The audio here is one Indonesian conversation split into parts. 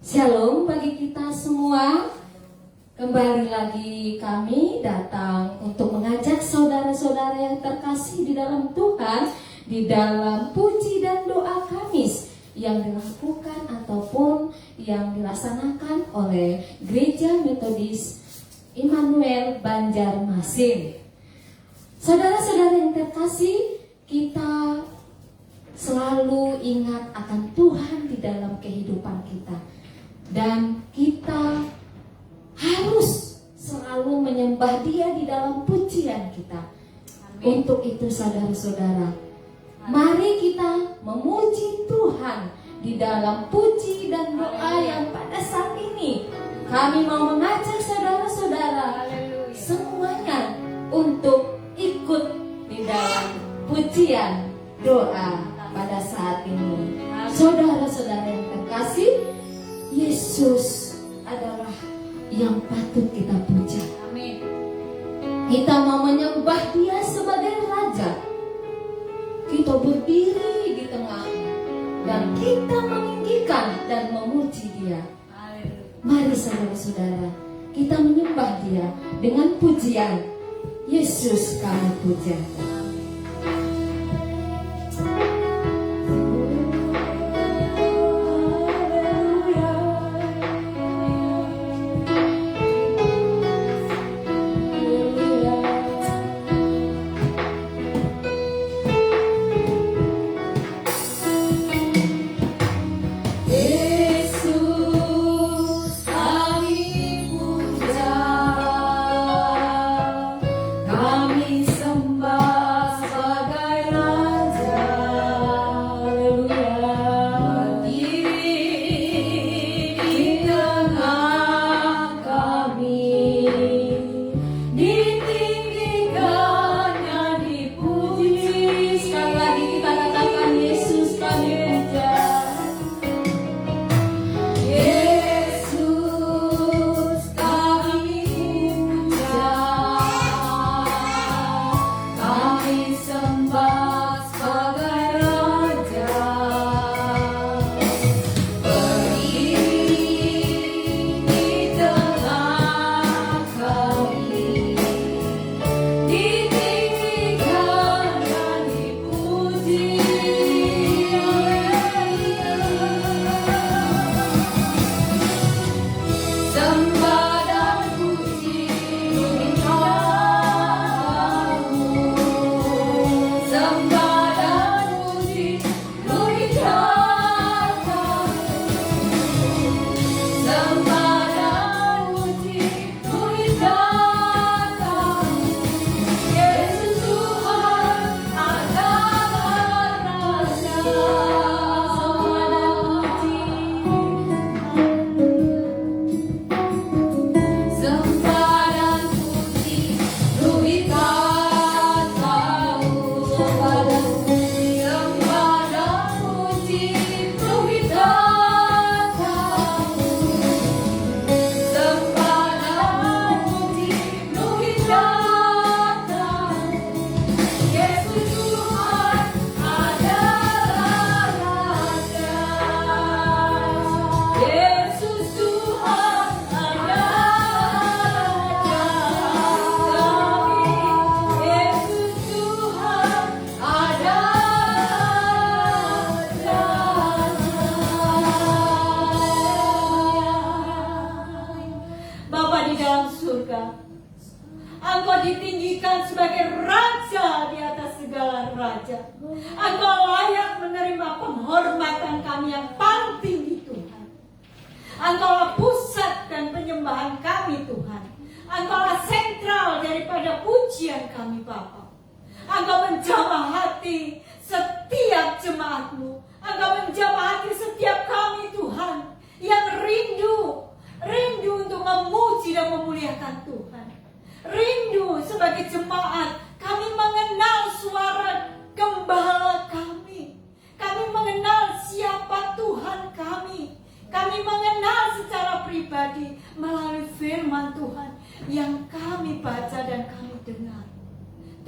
Shalom bagi kita semua. Kembali lagi kami datang untuk mengajak saudara-saudara yang terkasih di dalam Tuhan di dalam puji dan doa Kamis yang dilakukan ataupun yang dilaksanakan oleh Gereja Metodis Immanuel Banjarmasin. Saudara-saudara yang terkasih, kita selalu ingat akan Tuhan di dalam kehidupan kita. Dan kita harus selalu menyembah Dia di dalam pujian kita. Amin. Untuk itu saudara-saudara, mari kita memuji Tuhan di dalam puji dan doa yang pada saat ini kami mau mengajak saudara-saudara semuanya untuk ikut di dalam pujian doa pada saat ini. Saudara-saudara yang terkasih, Yesus adalah yang patut kita puja. Amin. Kita mau menyembah Dia sebagai Raja. Kita berdiri di tengahnya dan kita meninggikan dan memuji Dia. Mari saudara-saudara, kita menyembah Dia dengan pujian. Yesus kami puja.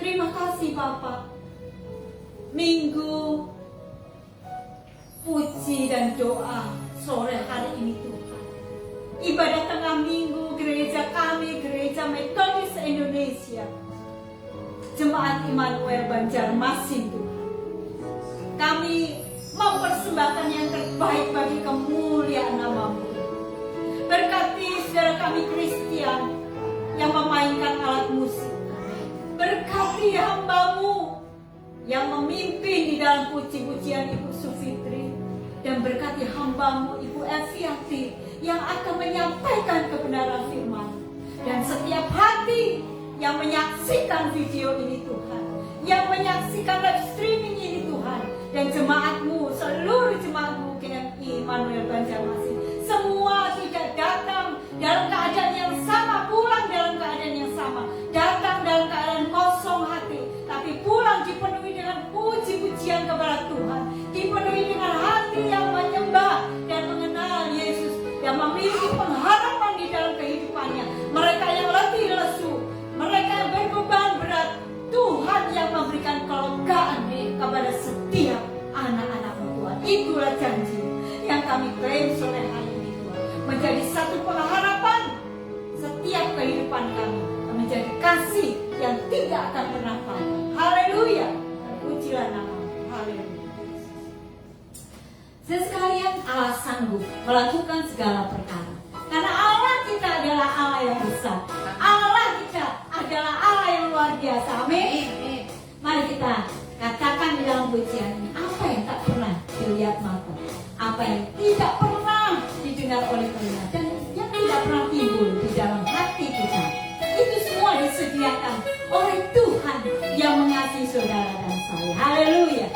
Terima kasih Bapak. Minggu puji dan doa sore hari ini Tuhan. ibadah tengah minggu gereja kami, Gereja Metodis Indonesia, Jemaat Immanuel Banjarmasin Tuhan. Kami mempersembahkan yang terbaik bagi kemuliaan nama-Mu. Berkati saudara kami Kristian yang memainkan alat musik. Berkati hamba-Mu yang memimpin di dalam puji-pujian Ibu Sufitri. Dan berkati hamba-Mu Ibu Eviati yang akan menyampaikan kebenaran firman. Dan setiap hati yang menyaksikan video ini Tuhan, yang menyaksikan live streaming ini Tuhan, dan jemaat-Mu, seluruh jemaat-Mu GMI Immanuel Banjarmasin, semua tidak datang dalam keadaan yang sama, pulang dalam keadaan yang sama, datang dalam keadaan kosong hati, tapi pulang dipenuhi dengan puji-pujian kepada Tuhan, dipenuhi dengan hati yang menyembah dan mengenal Yesus, yang memiliki pengharapan di dalam kehidupannya. Mereka yang letih lesu, mereka yang berbeban berat, Tuhan yang memberikan kelegaan kepada setiap anak-anak-Mu Tuhan. Itulah janji yang kami klaim sore hari ini Tuhan, menjadi satu pengharapan setiap kehidupan kami, menjadi kasih yang tidak akan pernah padam. Haleluya, pujilah nama-Mu. Haleluya. Sekalian, Allah sanggup melakukan segala perkara, karena Allah kita adalah Allah yang besar, Allah kita adalah Allah yang luar biasa. Amin. Mari kita katakan di dalam pujian ini, apa yang tak pernah dilihat mata, apa yang tidak pernah didengar oleh telinga, dan yang tidak pernah timbul di dalam hati kita, itu semua disediakan oleh Tuhan yang mengasihi saudara dan saya. Haleluya.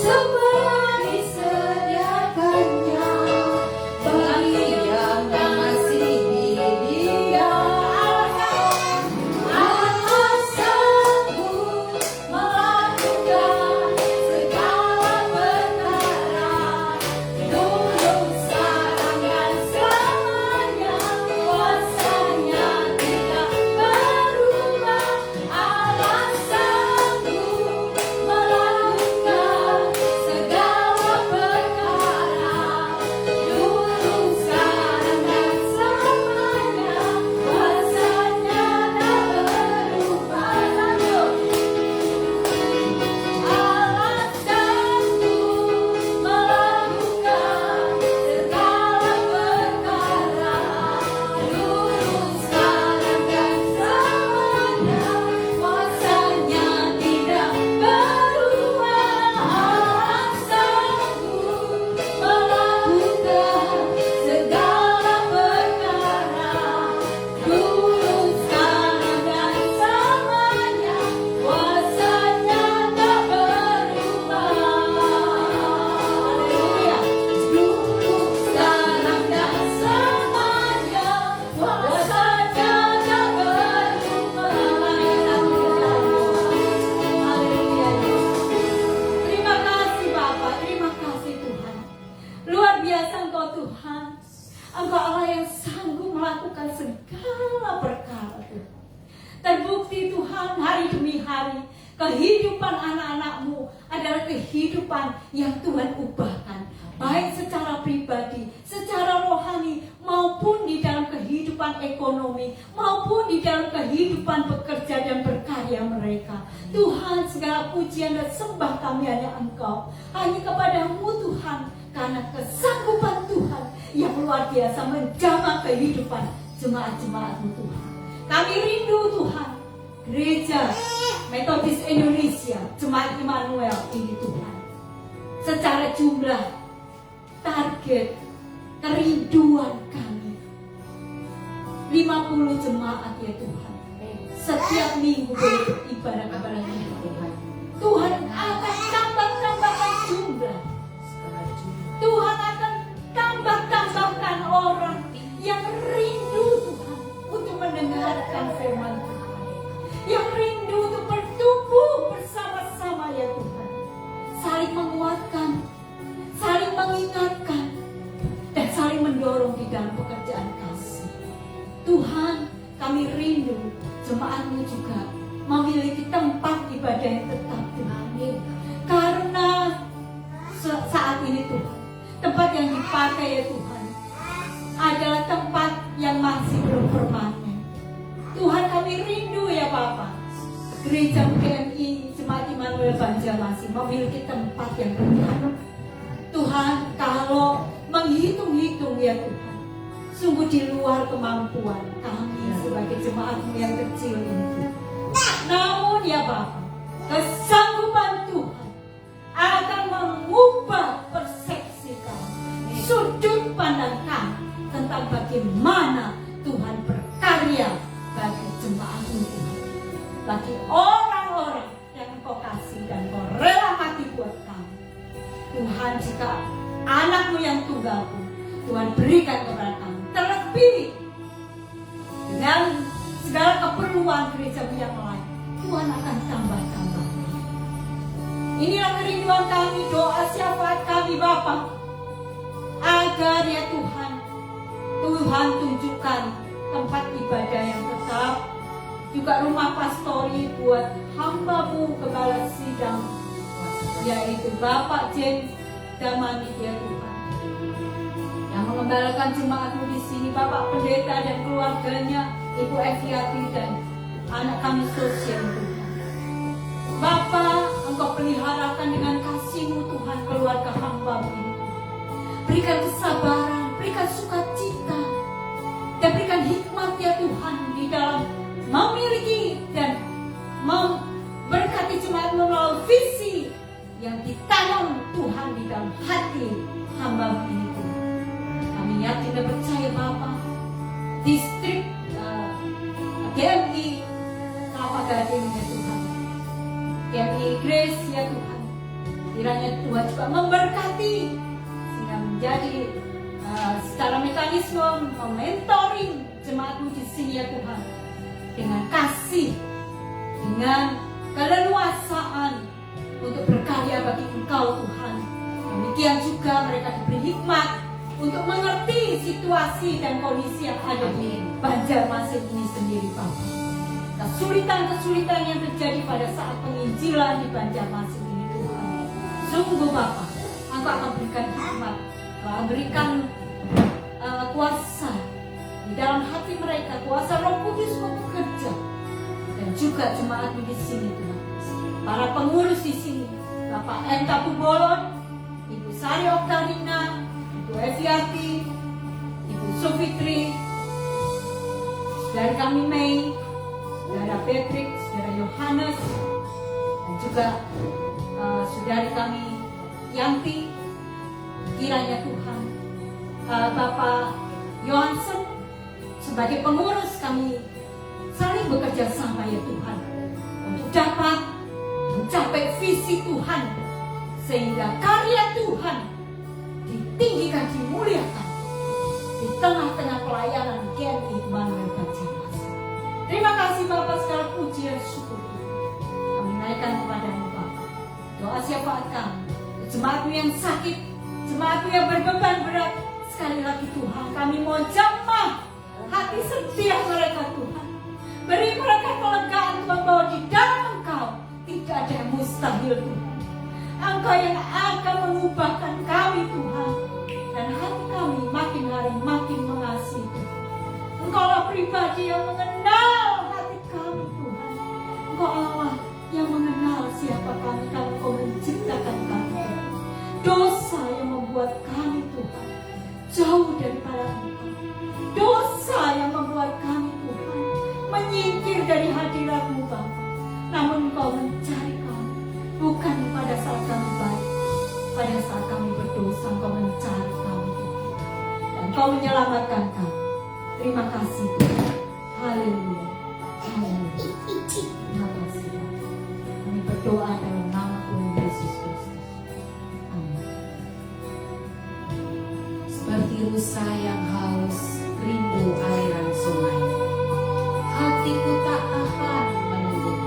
Semua disediakannya terbukti Tuhan hari demi hari kehidupan anak-anak-Mu adalah kehidupan yang Tuhan ubahkan, baik secara pribadi, secara rohani, maupun di dalam kehidupan ekonomi, maupun di dalam kehidupan bekerja dan berkarya mereka. Tuhan, segala pujian dan sembah kami hanya Engkau, hanya kepadamu Tuhan, karena kesanggupan Tuhan yang luar biasa menjamah kehidupan jemaat-jemaat-Mu Tuhan. Kami rindu Tuhan, Gereja Metodis Indonesia, Jemaat Immanuel ini Tuhan, secara jumlah, target, kerinduan kami 50 jemaat ya Tuhan, setiap minggu beribadah kepada Tuhan. Tuhan akan tambahkan jumlah, Tuhan akan tambahkan orang yang rindu Tuhan untuk mendengarkan firman Tuhan, yang rindu untuk bertumbuh bersama-sama ya Tuhan, saling menguatkan, saling mengingatkan, dan saling mendorong di dalam pekerjaan kasih. Tuhan, kami rindu jemaat-Mu juga memiliki tempat ibadah yang tetap Tuhan. Karena saat ini Tuhan, tempat yang dipakai ya Tuhan adalah tempat yang masih belum permanen. Tuhan, kami rindu ya Bapa, Gereja GMI Jemaat Immanuel Banjarmasin memiliki tempat yang tetap. Tuhan, kalau menghitung-hitung ya Tuhan, sungguh di luar kemampuan kami sebagai jemaat-Mu yang kecil ini. Namun ya Bapa, kesanggupan Tuhan akan mengubah persepsi kami, sudut pandang kami tentang bagaimana Tuhan berkarya bagi jemaat-Mu Tuhan, bagi orang-orang yang Engkau kasih dan Engkau rela mati buat kami. Tuhan, jika anak-Mu yang tunggal pun Tuhan berikan kepada kami, terlebih dengan segala keperluan gereja-Mu yang lain, Tuhan akan tambah-tambah. Inilah kerinduan kami, doa syafaat kami Bapa, agar ya Tuhan, Tuhan tunjukkan tempat ibadah yang tetap, juga rumah pastori buat hamba-Mu Kepala Sidang, yaitu Bapak James Damani ya Tuhan, yang mengembalakan jemaat-Mu di sini, Bapak Pendeta dan keluarganya, Ibu Eviati dan anak kami sosial Tuhan. Bapa, Engkau peliharakan dengan kasih-Mu Tuhan keluarga hamba-Mu ini. Berikan kesabaran, berikan sukacita, dan berikan hikmat ya Tuhan di dalam memiliki dan memberkati jemaat-Mu melalui visi yang ditanam Tuhan di dalam hati hamba-Mu ini Tuhan. Kami yakin dan percaya Bapa, distrik GMI Kelapa Gading ya Tuhan, GMI Grace ya Tuhan, kiranya Tuhan juga memberkati sehingga menjadi secara mekanisme mementoring jemaat-Mu di sini ya Tuhan, dengan kasih, dengan keleluasaan untuk berkarya bagi Engkau Tuhan. Demikian juga mereka diberi hikmat untuk mengerti situasi dan kondisi yang ada di Banjarmasin ini sendiri Bapak. Kesulitan-kesulitan yang terjadi pada saat penginjilan di Banjarmasin ini Tuhan, sungguh Bapak, Engkau akan berikan hikmat, berikan kuasa di dalam hati mereka, kuasa Roh Kudus bekerja, dan juga jemaat di sini Tuhan. Para pengurus di sini, Bapak Enta Pubolon, Ibu Sari Oktarina, Ibu Eviati, Ibu Sufitri, dari kami Mei, Saudara Patrick, Saudara Yohanes, dan juga saudari kami Yanti, kiranya Tuhan, Bapak Johansen, sebagai pengurus kami saling bekerja sama ya Tuhan, untuk dapat mencapai visi Tuhan, sehingga karya Tuhan ditinggikan, dimuliakan di tengah-tengah pelayanan GMI Immanuel Banjarmasin. Terima kasih Bapak, segala puji dan syukur kami naikkan kepada-Mu Bapak. Doa syafaat kami, jemaat-Mu yang sakit, jemaat-Mu yang berbeban berat, sekali lagi Tuhan, kami mau jamah hati setiap mereka Tuhan. Beri mereka kelegaan Engkau yang akan mengubahkan kami Tuhan. Dan hati kami makin hari makin mengasihi Tuhan. Engkaulah pribadi yang mengenal hati kami Tuhan. Engkau Allah yang mengenal siapa kami kalau Kau menciptakan kami. Dosa yang membuat kami Tuhan jauh daripada Engkau. Dosa yang membuat kami Tuhan menyingkir dari hadirat-Mu Bapa. Namun Engkau mencari kami bukan pada saat kami baik. Pada saat kami berdosa Engkau mencari kami Tuhan. Dan Engkau menyelamatkan kami. Terima kasih Tuhan. Haleluya. Haleluya. Terima kasih Tuhan. Kami berdoa dalam nama Tuhan Yesus Kristus. Amin. Seperti rusa yang haus rindu aliran sungai, hatiku tak tahan menunggu.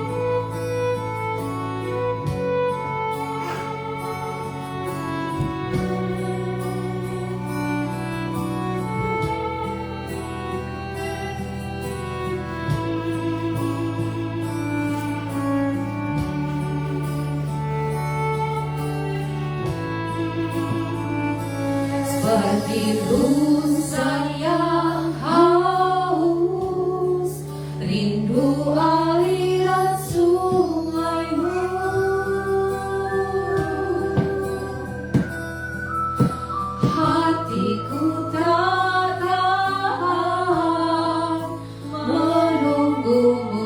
Seperti rusa yang haus rindu aliran sungai-Mu, hatiku tak tahan menunggu-Mu.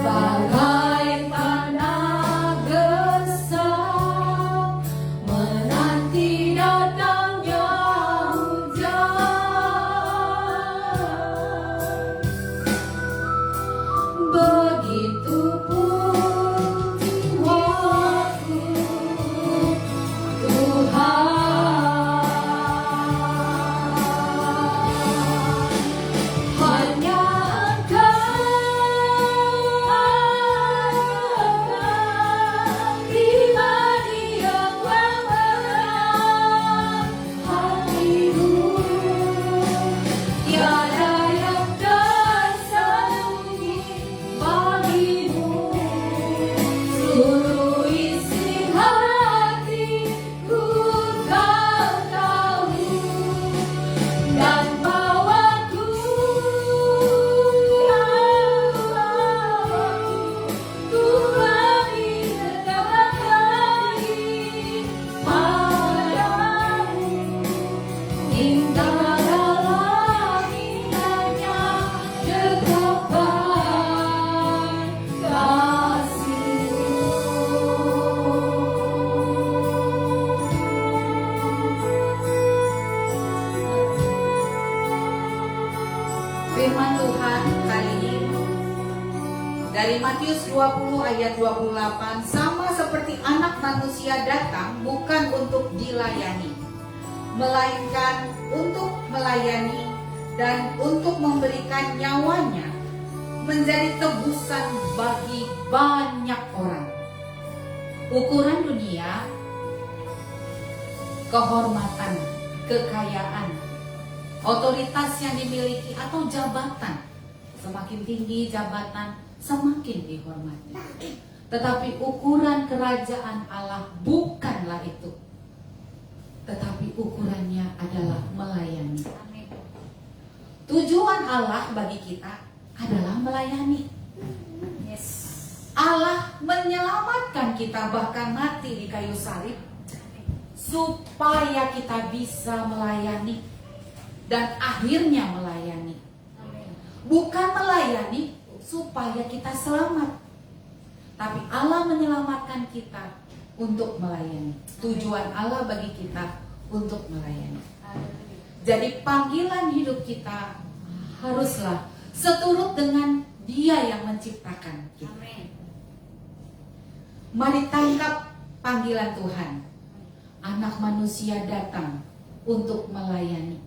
Bagai tanah gersang menanti datangnya hujan, begitupun jiwaku Tuhan. Hanya pribadi yang memenang hatimu, tiada yang tersembunyi bagimu. Seluruh isi hatiku Kau tahu, dan bawaku Tuhan dekat lagi padamu, hingga dalam indahnya dekapan kasih-Mu. Firman Tuhan kali ini dari Matius 20 ayat 28, sama seperti Anak Manusia datang bukan untuk dilayani, melainkan untuk melayani dan untuk memberikan nyawanya menjadi tebusan bagi banyak orang. Ukuran dunia, kehormatan, kekayaan, otoritas yang dimiliki atau jabatan, semakin tinggi jabatan semakin dihormati. Tetapi ukuran kerajaan Allah bukanlah itu, tetapi ukurannya adalah melayani. Tujuan Allah bagi kita adalah melayani. Yes. Allah menyelamatkan kita bahkan mati di kayu salib supaya kita bisa melayani dan akhirnya melayani. Bukan melayani supaya kita selamat, tapi Allah menyelamatkan kita untuk melayani. Tujuan Allah bagi kita untuk melayani. Jadi panggilan hidup kita haruslah seturut dengan Dia yang menciptakan kita. Mari tangkap panggilan Tuhan. Anak manusia datang untuk melayani,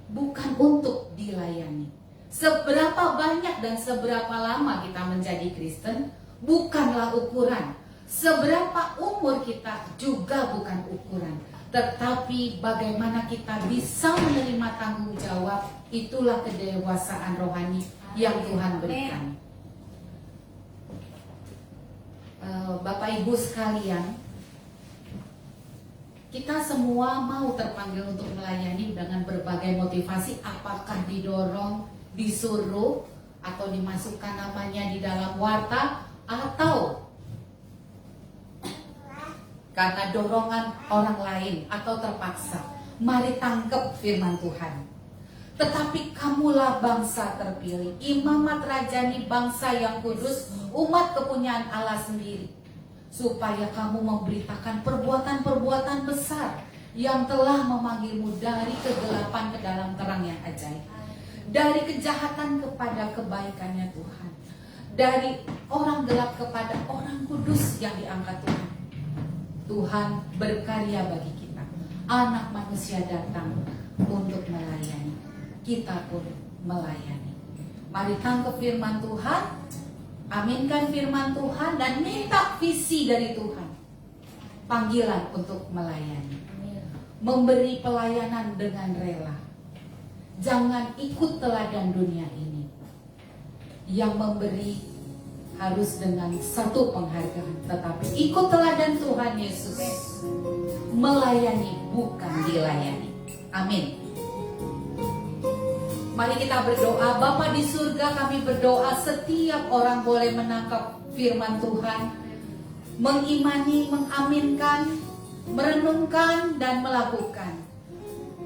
bukan untuk dilayani. Seberapa banyak dan seberapa lama kita menjadi Kristen bukanlah ukuran. Seberapa umur kita juga bukan ukuran. Tetapi bagaimana kita bisa menerima tanggung jawab, itulah kedewasaan rohani yang Tuhan berikan. Bapak Ibu sekalian, kita semua mau terpanggil untuk melayani dengan berbagai motivasi, apakah didorong, disuruh, atau dimasukkan namanya di dalam warta, atau karena dorongan orang lain atau terpaksa. Mari tangkap firman Tuhan. Tetapi kamulah bangsa terpilih, imamat rajani, bangsa yang kudus, umat kepunyaan Allah sendiri, supaya kamu memberitakan perbuatan-perbuatan besar yang telah memanggilmu dari kegelapan ke dalam terang yang ajaib, dari kejahatan kepada kebaikannya Tuhan, dari orang gelap kepada orang kudus yang diangkat Tuhan. Tuhan berkarya bagi kita. Anak manusia datang untuk melayani, kita pun melayani. Mari tangkap firman Tuhan, aminkan firman Tuhan, dan minta visi dari Tuhan. Panggilan untuk melayani, memberi pelayanan dengan rela. Jangan ikut teladan dunia ini. Yang memberi harus dengan satu penghargaan, tetapi ikut teladan Tuhan Yesus, melayani bukan dilayani. Amin. Mari kita berdoa. Bapa di surga, kami berdoa setiap orang boleh menangkap firman Tuhan, mengimani, mengaminkan, merenungkan, dan melakukan.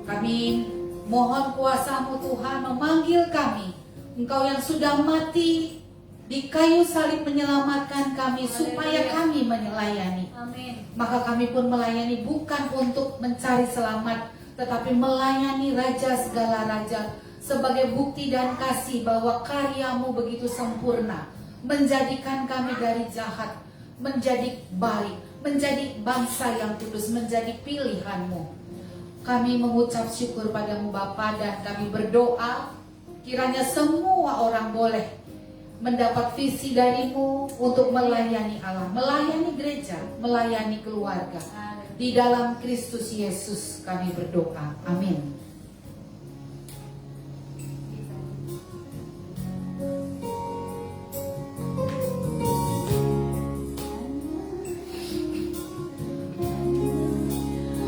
Kami mohon kuasa-Mu Tuhan memanggil kami. Engkau yang sudah mati di kayu salib menyelamatkan kami supaya kami melayani. Amin. Maka kami pun melayani bukan untuk mencari selamat, tetapi melayani Raja segala raja sebagai bukti dan kasih bahwa karya-Mu begitu sempurna, menjadikan kami dari jahat menjadi baik, menjadi bangsa yang kudus, menjadi pilihan-Mu. Kami mengucap syukur padamu Bapa, dan kami berdoa kiranya semua orang boleh mendapat visi dari-Mu untuk melayani Allah, melayani gereja, melayani keluarga. Di dalam Kristus Yesus kami berdoa. Amin.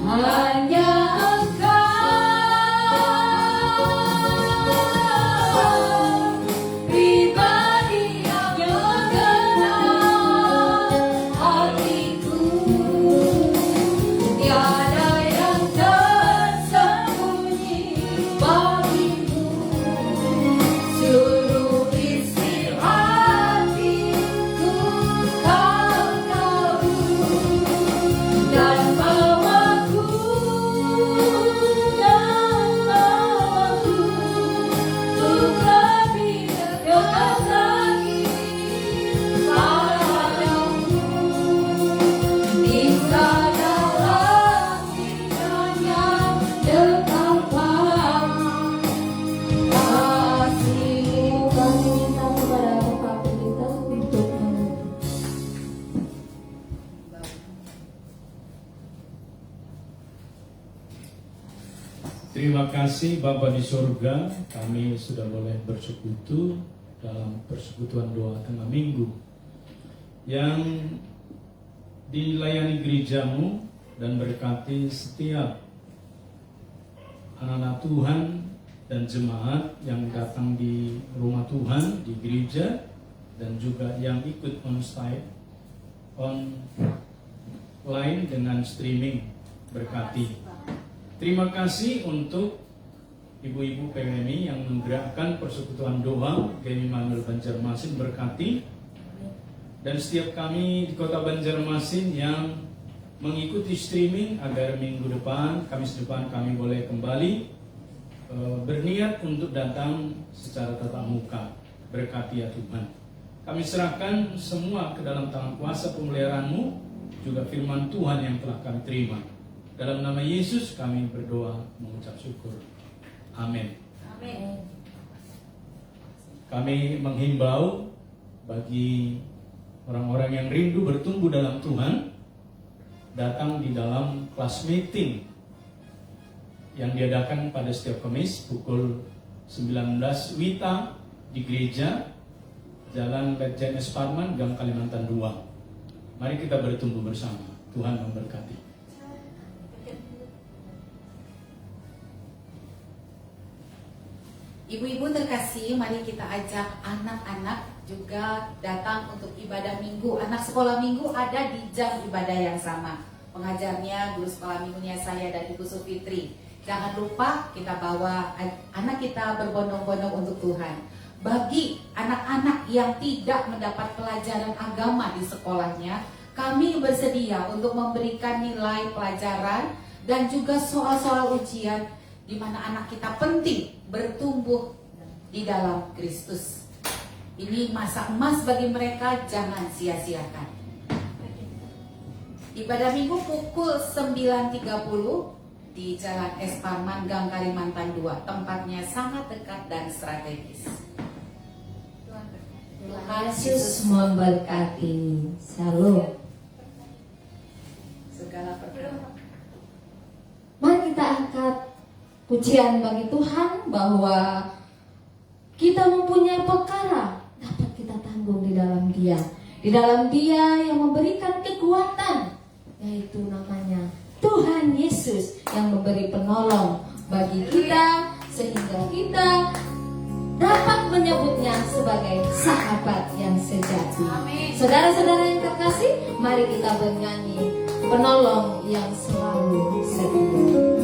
Hanya Terima kasih Bapa di surga, kami sudah boleh bersekutu dalam persekutuan doa tengah minggu yang dilayani gereja-Mu dan berkati setiap anak-anak Tuhan dan jemaat yang datang di rumah Tuhan, di gereja, dan juga yang ikut online dengan streaming. Berkati. Terima kasih untuk ibu-ibu PMI yang menggerakkan persekutuan doa GMI Immanuel Banjarmasin. Berkati. Dan setiap kami di kota Banjarmasin yang mengikuti streaming agar minggu depan, Kamis depan kami boleh kembali berniat untuk datang secara tatap muka. Berkati ya Tuhan. Kami serahkan semua ke dalam tangan kuasa pemeliharaan-Mu, juga firman Tuhan yang telah kami terima. Dalam nama Yesus kami berdoa mengucap syukur. Amin. Amin. Kami menghimbau bagi orang-orang yang rindu bertumbuh dalam Tuhan, datang di dalam kelas meeting yang diadakan pada setiap Kamis pukul 19 WITA di gereja Jalan Ledjen S. Parman, Gang Kalimantan 2. Mari kita bertumbuh bersama. Tuhan memberkati. Ibu-ibu terkasih, mari kita ajak anak-anak juga datang untuk ibadah minggu. Anak sekolah minggu ada di jam ibadah yang sama. Pengajarnya guru sekolah minggunya saya dan Ibu Sufitri. Jangan lupa kita bawa anak kita berbondong-bondong untuk Tuhan. Bagi anak-anak yang tidak mendapat pelajaran agama di sekolahnya, kami bersedia untuk memberikan nilai pelajaran dan juga soal-soal ujian di mana anak kita penting bertumbuh di dalam Kristus. Ini masa emas bagi mereka, jangan sia-siakan. Ibadah minggu pukul 9.30 di Jalan S. Parman, Gang Kalimantan 2. Tempatnya sangat dekat dan strategis. Tuhan Yesus memberkati. Shalom. Segala perkara. Mari kita angkat pujian bagi Tuhan bahwa kita mempunyai perkara dapat kita tanggung di dalam Dia. Di dalam Dia yang memberikan kekuatan, yaitu namanya Tuhan Yesus yang memberi penolong bagi kita sehingga kita dapat menyebutnya sebagai sahabat yang sejati. Saudara-saudara yang terkasih, mari kita bernyanyi penolong yang selalu setia.